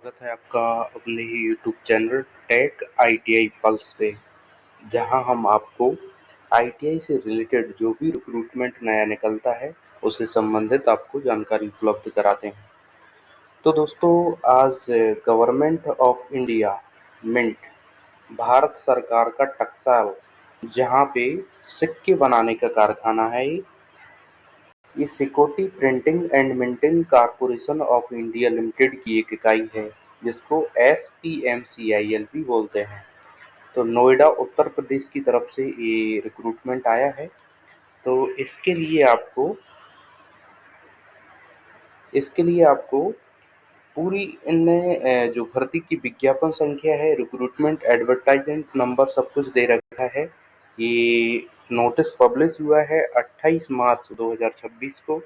स्वागत है आपका अपने ही YouTube channel Tech ITI Pulse पे, जहां हम आपको आईटीआई से रिलेटेड जो भी रिक्रूटमेंट नया निकलता है उससे संबंधित आपको जानकारी उपलब्ध कराते हैं। तो दोस्तों, आज government of India mint, Bharat सरकार का टकसाल, जहां पे सिक्के बनाने का कारखाना है, ये security printing and minting corporation of India limited की एक इकाई है, जिसको SPMCIL भी बोलते हैं। तो नोएडा उत्तर प्रदेश की तरफ से ये रिक्रूटमेंट आया है। तो इसके लिए आपको पूरी इनने जो भर्ती की विज्ञापन संख्या है, रिक्रूटमेंट एडवर्टाइजमेंट नंबर, सब कुछ दे रखा है। ये नोटिस पब्लिश हुआ है 28 मार्च 2026 को।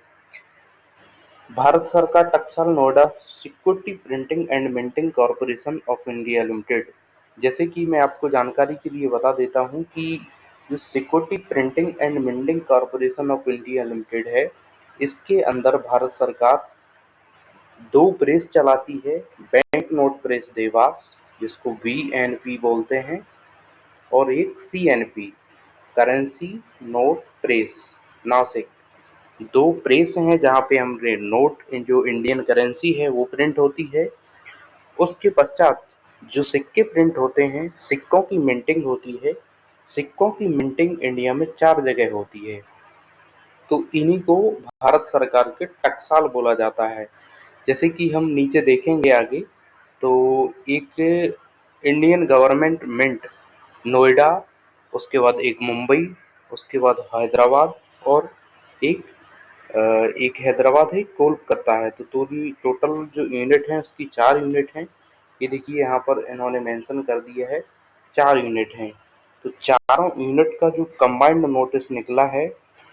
भारत सरकार टकसाल Noida security printing and minting corporation of India limited. जैसे कि मैं आपको जानकारी के लिए बता देता हूं कि जो security printing and minting corporation of India limited है, इसके अंदर भारत सरकार दो प्रेस चलाती है। बैंक नोट प्रेस देवास, जिसको VNP बोलते हैं, और एक CNP, currency note press, Nashik. दो प्रेस हैं जहाँ पे हमने नोट, जो इंडियन करेंसी है वो प्रिंट होती है। उसके पश्चात जो सिक्के प्रिंट होते हैं, सिक्कों की मिंटिंग होती है। सिक्कों की मिंटिंग इंडिया में 4 जगह होती है। तो इन्हीं को भारत सरकार के टकसाल बोला जाता है। जैसे कि हम नीचे देखेंगे आगे, तो एक इंडियन गवर्नमेंट मिंट नोएडा, उसके बाद एक मुंबई, उसके बाद हैदराबाद, और एक एक हैदराबाद है, कोलकाता है। तो टोटल जो यूनिट है उसकी 4 यूनिट हैं। ये देखिए यहाँ पर इन्होंने मेंशन कर दिया है, 4 यूनिट हैं। तो चारों यूनिट का जो कंबाइंड नोटिस निकला है,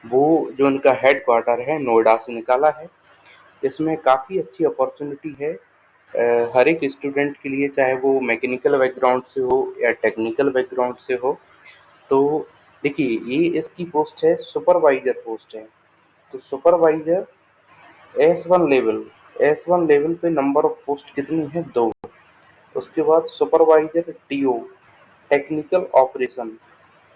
वो जो इनका हेड क्वार्टर है नोएडा से निकाला है। इसमें काफ़ी अच्छी अपॉर्चुनिटी है हर एक स्टूडेंट के लिए, चाहे वो मैकेनिकल बैकग्राउंड से हो या टेक्निकल बैकग्राउंड से हो। तो देखिए, ये इसकी पोस्ट है, सुपरवाइजर पोस्ट है। तो सुपरवाइजर एस वन लेवल पे नंबर ऑफ पोस्ट कितनी है? 2। उसके बाद सुपरवाइजर TO, टेक्निकल ऑपरेशन,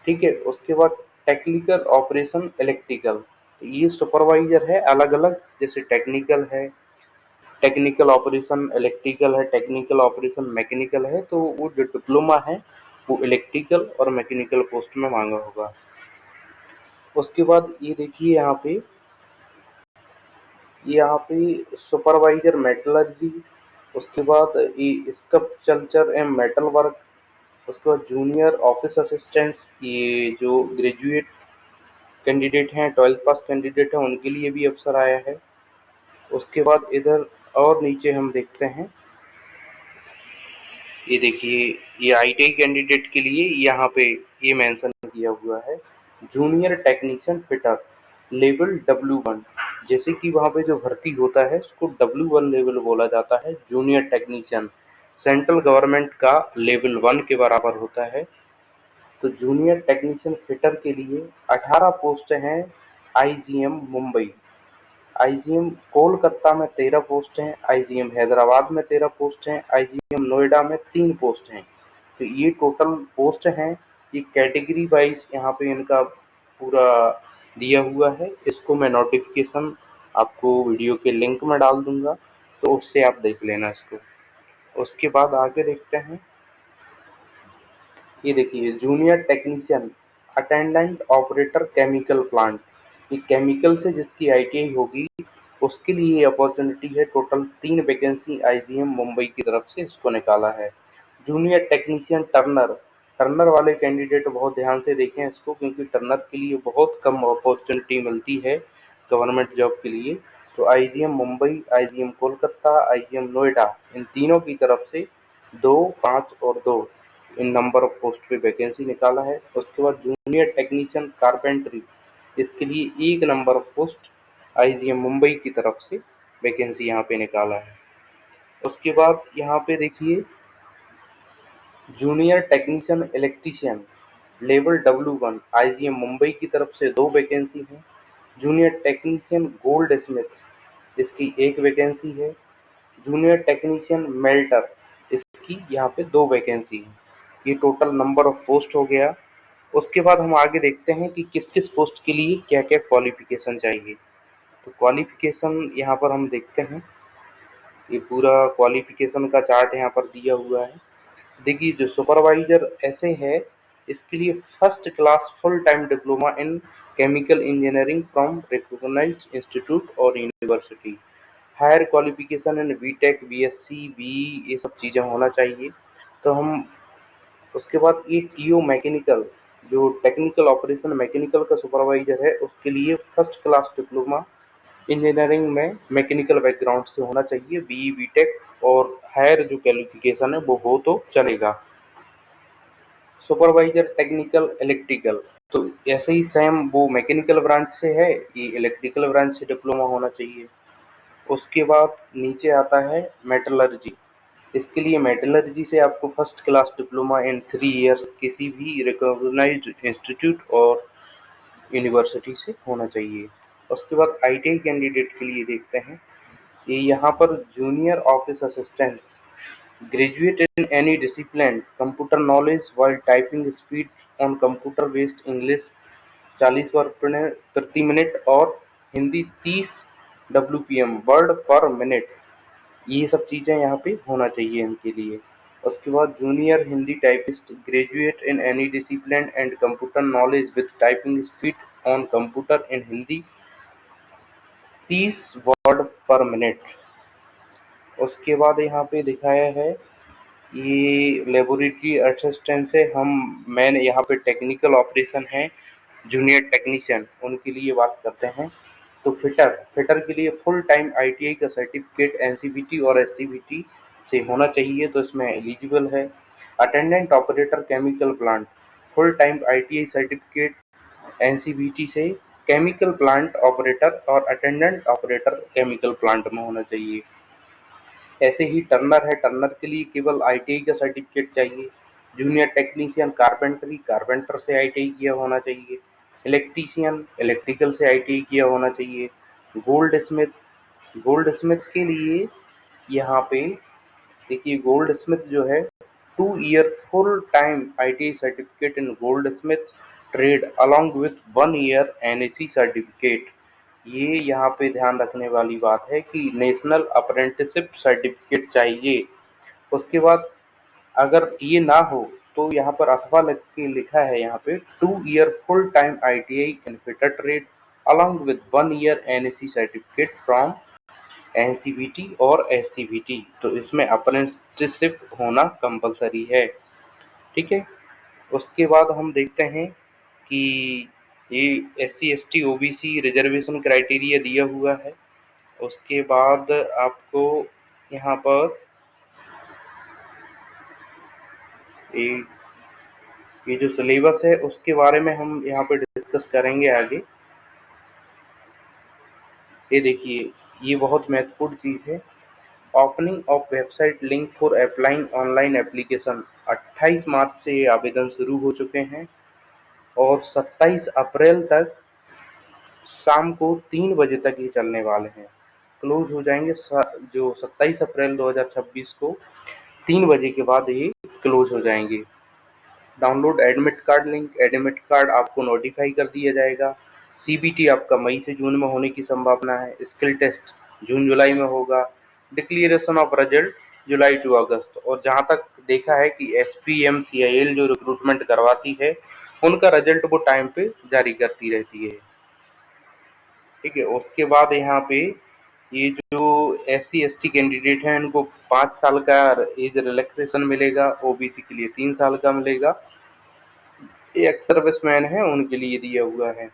ठीक है। उसके बाद टेक्निकल ऑपरेशन इलेक्ट्रिकल। ये सुपरवाइजर है अलग अलग, जैसे टेक्निकल है, टेक्निकल ऑपरेशन इलेक्ट्रिकल है, टेक्निकल ऑपरेशन मैकेनिकल है। तो वो जो डिप्लोमा है वो इलेक्ट्रिकल और मैकेनिकल पोस्ट में मांगा होगा। उसके बाद ये देखिए यहाँ पे सुपरवाइजर मेटलर्जी, उसके बाद ये स्कल्पचर एंड मेटल वर्क, उसके बाद जूनियर ऑफिस असिस्टेंट्स, ये जो ग्रेजुएट कैंडिडेट हैं, 12th पास कैंडिडेट हैं, उनके लिए भी अवसर आया है। उसके बाद इधर और नीचे हम देखते हैं, ये देखिए, ये ITI कैंडिडेट के लिए यहाँ पे ये मेंशन किया हुआ है, junior technician fitter level W1। जैसे कि वहाँ पे जो भर्ती होता है उसको W1 लेवल बोला जाता है। जूनियर टेक्नीशियन सेंट्रल गवर्नमेंट का लेवल 1 के बराबर होता है। तो जूनियर टेक्नीशियन फिटर के लिए 18 पोस्ट हैं IGM मुंबई, IGM कोलकाता में 13 पोस्ट हैं, IGM हैदराबाद में 13 पोस्ट हैं, IGM नोएडा में 3 पोस्ट हैं। तो ये टोटल पोस्ट हैं। ये कैटेगरी वाइज यहाँ पे इनका पूरा दिया हुआ है। इसको मैं नोटिफिकेशन आपको वीडियो के लिंक में डाल दूंगा, तो उससे आप देख लेना इसको। उसके बाद आगे देखते हैं, ये देखिए, junior technician attendant operator chemical plant. ये केमिकल से जिसकी ITI होगी उसके लिए ये अपॉर्चुनिटी है। टोटल 3 वैकेंसी IGM मुंबई की तरफ से इसको निकाला है। जूनियर टेक्नीशियन टर्नर, टर्नर वाले कैंडिडेट बहुत ध्यान से देखें इसको, क्योंकि टर्नर के लिए बहुत कम अपॉर्चुनिटी मिलती है गवर्नमेंट जॉब के लिए। तो IGM Mumbai, IGM Kolkata, IGM Noida, इन तीनों की तरफ से 2, 5 और 2 इन नंबर ऑफ पोस्ट पे वैकेंसी निकाला है। उसके बाद जूनियर टेक्नीशियन कारपेंटरी, इसके लिए 1 number of post IGM Mumbai की तरफ से वैकेंसी यहाँ पे निकाला है। उसके बाद यहाँ पे देखिए, junior technician electrician level W1 IGM Mumbai की तरफ से 2 वैकेंसी हैं। जूनियर टेक्नीशियन गोल्ड स्मिथ, इसकी 1 वैकेंसी है। जूनियर टेक्नीशियन मेल्टर, इसकी यहाँ पे 2 वैकेंसी है। ये टोटल नंबर ऑफ पोस्ट हो गया। उसके बाद हम आगे देखते हैं कि किस किस पोस्ट के लिए क्या क्या क्वालिफिकेशन चाहिए। तो क्वालिफिकेशन यहाँ पर हम देखते हैं, ये पूरा क्वालिफिकेशन का चार्ट यहाँ पर दिया हुआ है। देखिए, जो सुपरवाइजर ऐसे है, इसके लिए first class full time diploma in chemical engineering from recognised institute और university, higher qualification in BTech, BSc, BE, ये सब चीज़ें होना चाहिए। तो हम उसके बाद ये टीओ मैकेनिकल, जो टेक्निकल ऑपरेशन मैकेनिकल का सुपरवाइजर है, उसके लिए फर्स्ट क्लास डिप्लोमा इंजीनियरिंग में मैकेनिकल बैकग्राउंड से होना चाहिए, बीई, बीटेक, और हायर जो क्वालिफिकेशन है वो हो तो चलेगा। सुपरवाइजर टेक्निकल इलेक्ट्रिकल, तो ऐसे ही सेम वो मैकेनिकल ब्रांच से है, ये इलेक्ट्रिकल ब्रांच से डिप्लोमा होना चाहिए। उसके बाद नीचे आता है मेटलर्जी, इसके लिए मेटलर्जी से आपको first class diploma in 3 years किसी भी रिकॉग्नाइज्ड इंस्टीट्यूट और यूनिवर्सिटी से होना चाहिए। उसके बाद आईटीआई कैंडिडेट के लिए देखते हैं, ये यहाँ पर junior office assistants, graduate in any discipline, computer knowledge while typing speed on computer based English 40 word प्रति मिनट और हिंदी 30 WPM वर्ड पर मिनट, ये सब चीज़ें यहाँ पे होना चाहिए इनके लिए। उसके बाद junior Hindi typist, graduate in any discipline and computer knowledge with typing speed on computer in Hindi 30 word पर मिनट। उसके बाद यहाँ पे दिखाया है, ये लेबोरेटरी असिस्टेंट से हम मेन यहाँ पे टेक्निकल ऑपरेशन है, जूनियर टेक्नीशियन, उनके लिए बात करते हैं। तो फिटर, फिटर के लिए फुल टाइम आईटीआई का सर्टिफिकेट एनसीबीटी और एससीबीटी से होना चाहिए, तो इसमें एलिजिबल है। Attendant operator chemical plant, full time ITI certificate NCBT से केमिकल प्लांट ऑपरेटर और अटेंडेंट ऑपरेटर केमिकल प्लांट में होना चाहिए। ऐसे ही टर्नर है, टर्नर के लिए केवल आईटीआई का सर्टिफिकेट चाहिए। जूनियर टेक्नीशियन कारपेंटरी, कारपेंटर से आईटीआई किया होना चाहिए। इलेक्ट्रीशियन, इलेक्ट्रिकल से आईटीआई किया होना चाहिए। गोल्ड स्मिथ, गोल्ड स्मिथ के लिए यहाँ पे देखिए, गोल्ड स्मिथ जो है 2 year full time ITI certificate in gold Smith trade along with 1 year NAC certificate. ये यहाँ पे ध्यान रखने वाली बात है कि नेशनल अप्रेंटिसशिप सर्टिफिकेट चाहिए। उसके बाद अगर ये ना हो तो यहाँ पर अथवा लिख के लिखा है, यहाँ पे 2 year full time ITI in fitter trade along with 1 year NAC certificate from NCBT और एससीबीटी, तो इसमें अप्रेंटिसशिप होना कंपलसरी है। ठीक है। उसके बाद हम देखते हैं कि ये SC ST OBC reservation criteria दिया हुआ है। उसके बाद आपको यहाँ पर ये ये जो सिलेबस है उसके बारे में हम यहाँ पे डिस्कस करेंगे आगे। ये देखिए, ये बहुत महत्वपूर्ण चीज़ है। Opening of website link for applying online application, 28 मार्च से ये आवेदन शुरू हो चुके हैं और 27 अप्रैल तक शाम को 3 बजे तक ये चलने वाले हैं। क्लोज हो जाएंगे जो 27 अप्रैल 2026 को 3 बजे के बाद ये क्लोज हो जाएंगे। Download admit card link, admit card आपको नोटिफाई कर दिया जाएगा। सीबीटी आपका मई से जून में होने की संभावना है। स्किल टेस्ट जून जुलाई में होगा। Declaration of result July to August. और जहाँ तक देखा है कि SPMCIL जो रिक्रूटमेंट करवाती है, उनका रिजल्ट वो टाइम पे जारी करती रहती है। ठीक है। उसके बाद यहाँ पे ये जो SC ST कैंडिडेट हैं, इनको 5 साल का एज रिलैक्सेशन मिलेगा, ओबीसी के लिए 3 साल का मिलेगा। ये एक्स सर्विसमैन है उनके लिए दिया हुआ है।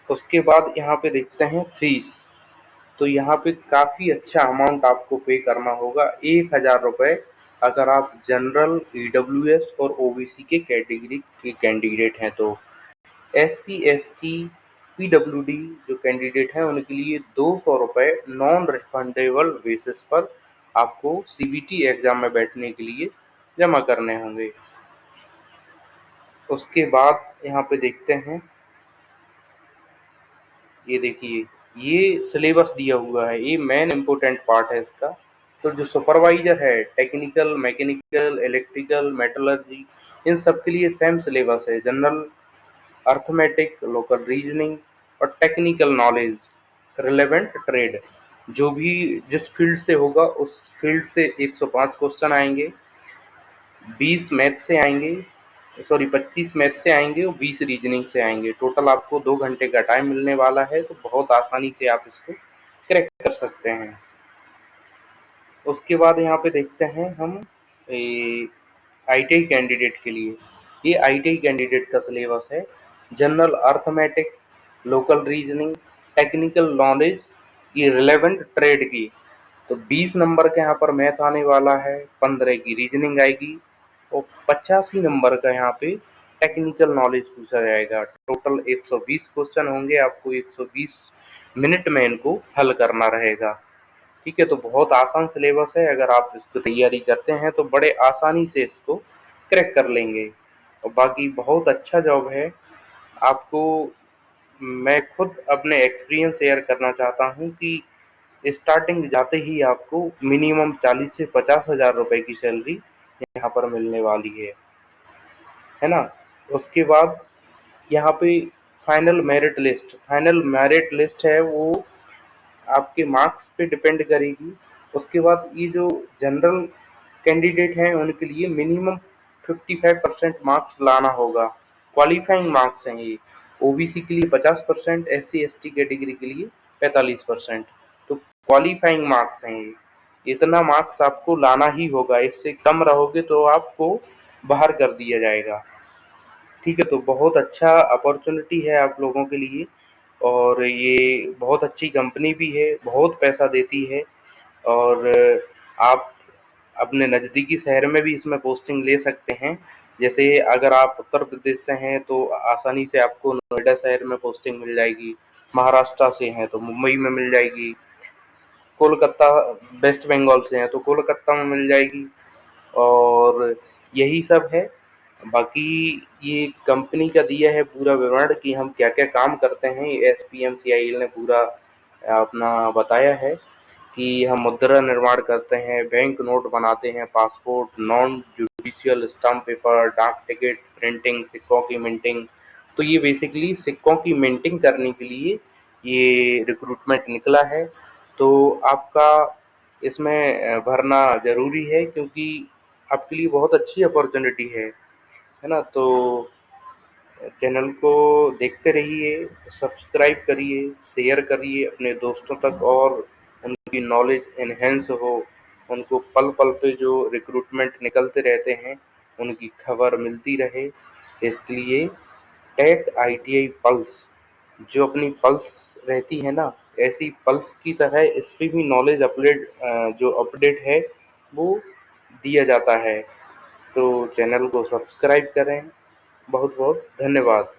उसके बाद यहाँ पे देखते हैं फीस, तो यहाँ पे काफ़ी अच्छा अमाउंट आपको पे करना होगा, 1000 रुपये, अगर आप जनरल, EWS और ओबीसी के कैटेगरी के कैंडिडेट हैं तो। SC ST PWD जो कैंडिडेट हैं उनके लिए 200 रुपये नॉन रिफंडेबल बेसिस पर आपको CBT एग्ज़ाम में बैठने के लिए जमा करने होंगे। उसके बाद यहाँ पे देखते हैं, ये देखिए, ये सिलेबस दिया हुआ है, ये मेन इम्पोर्टेंट पार्ट है इसका। तो जो सुपरवाइजर है टेक्निकल, मैकेनिकल, इलेक्ट्रिकल, मेटलर्जी, इन सब के लिए सेम सिलेबस है। जनरल, अर्थमेटिक, लोकल रीजनिंग और टेक्निकल नॉलेज, रिलेवेंट ट्रेड, जो भी जिस फील्ड से होगा उस फील्ड से 105 क्वेश्चन आएंगे। 20 मैथ से आएंगे, सॉरी 25 मैथ से आएंगे और 20 रीजनिंग से आएंगे। टोटल आपको 2 घंटे का टाइम मिलने वाला है, तो बहुत आसानी से आप इसको क्रैक कर सकते हैं। उसके बाद यहाँ पे देखते हैं हम आईटीआई कैंडिडेट के लिए। ये आईटीआई कैंडिडेट का सिलेबस है। General, arithmetic, local reasoning, technical knowledge, ये रिलेवेंट ट्रेड की। तो 20 नंबर का यहाँ पर मैथ आने वाला है, 15 की रीजनिंग आएगी और 85 नंबर का यहाँ पे टेक्निकल नॉलेज पूछा जाएगा। टोटल 120 क्वेश्चन होंगे, आपको 120 मिनट में इनको हल करना रहेगा। ठीक है, तो बहुत आसान सिलेबस है। अगर आप इसको तैयारी करते हैं तो बड़े आसानी से इसको क्रैक कर लेंगे। और बाकी बहुत अच्छा जॉब है। आपको मैं खुद अपने एक्सपीरियंस शेयर करना चाहता हूँ कि स्टार्टिंग जाते ही आपको मिनिमम 40 से 50 हज़ार रुपए की सैलरी यहाँ पर मिलने वाली है ना। उसके बाद यहाँ पे फाइनल मेरिट लिस्ट है, वो आपके मार्क्स पे डिपेंड करेगी। उसके बाद ये जो जनरल कैंडिडेट हैं उनके लिए मिनिमम 55% मार्क्स लाना होगा। क्वालिफाइंग मार्क्स हैं ये। ओबीसी के लिए 50%, एससी एसटी कैटेगरी के लिए 45%। तो क्वालिफाइंग मार्क्स हैं ये। इतना मार्क्स आपको लाना ही होगा, इससे कम रहोगे तो आपको बाहर कर दिया जाएगा। ठीक है, तो बहुत अच्छा अपॉर्चुनिटी है आप लोगों के लिए। और ये बहुत अच्छी कंपनी भी है, बहुत पैसा देती है। और आप अपने नज़दीकी शहर में भी इसमें पोस्टिंग ले सकते हैं। जैसे अगर आप उत्तर प्रदेश से हैं तो आसानी से आपको नोएडा शहर में पोस्टिंग मिल जाएगी। महाराष्ट्र से हैं तो मुंबई में मिल जाएगी। कोलकाता, वेस्ट बंगाल से हैं तो कोलकाता में मिल जाएगी। और यही सब है। बाकी ये कंपनी का दिया है पूरा विवरण कि हम क्या क्या काम करते हैं। SPMCIL ने पूरा अपना बताया है कि हम मुद्रा निर्माण करते हैं, बैंक नोट बनाते हैं, passport, non judicial stamp paper, डाक टिकट प्रिंटिंग, सिक्कों की मिंटिंग। तो ये बेसिकली सिक्कों की मिंटिंग करने के लिए ये रिक्रूटमेंट निकला है। तो आपका इसमें भरना ज़रूरी है, क्योंकि आपके लिए बहुत अच्छी अपॉर्चुनिटी है ना। तो चैनल को देखते रहिए, सब्सक्राइब करिए, शेयर करिए अपने दोस्तों तक, और उनकी नॉलेज एनहेंस हो। उनको पल पल पे जो रिक्रूटमेंट निकलते रहते हैं उनकी खबर मिलती रहे। इसके लिए टेक ITI पल्स, जो अपनी पल्स रहती है ना, ऐसी पल्स की तरह इस पे भी नॉलेज जो अपडेट है वो दिया जाता है। तो चैनल को सब्सक्राइब करें। बहुत बहुत धन्यवाद।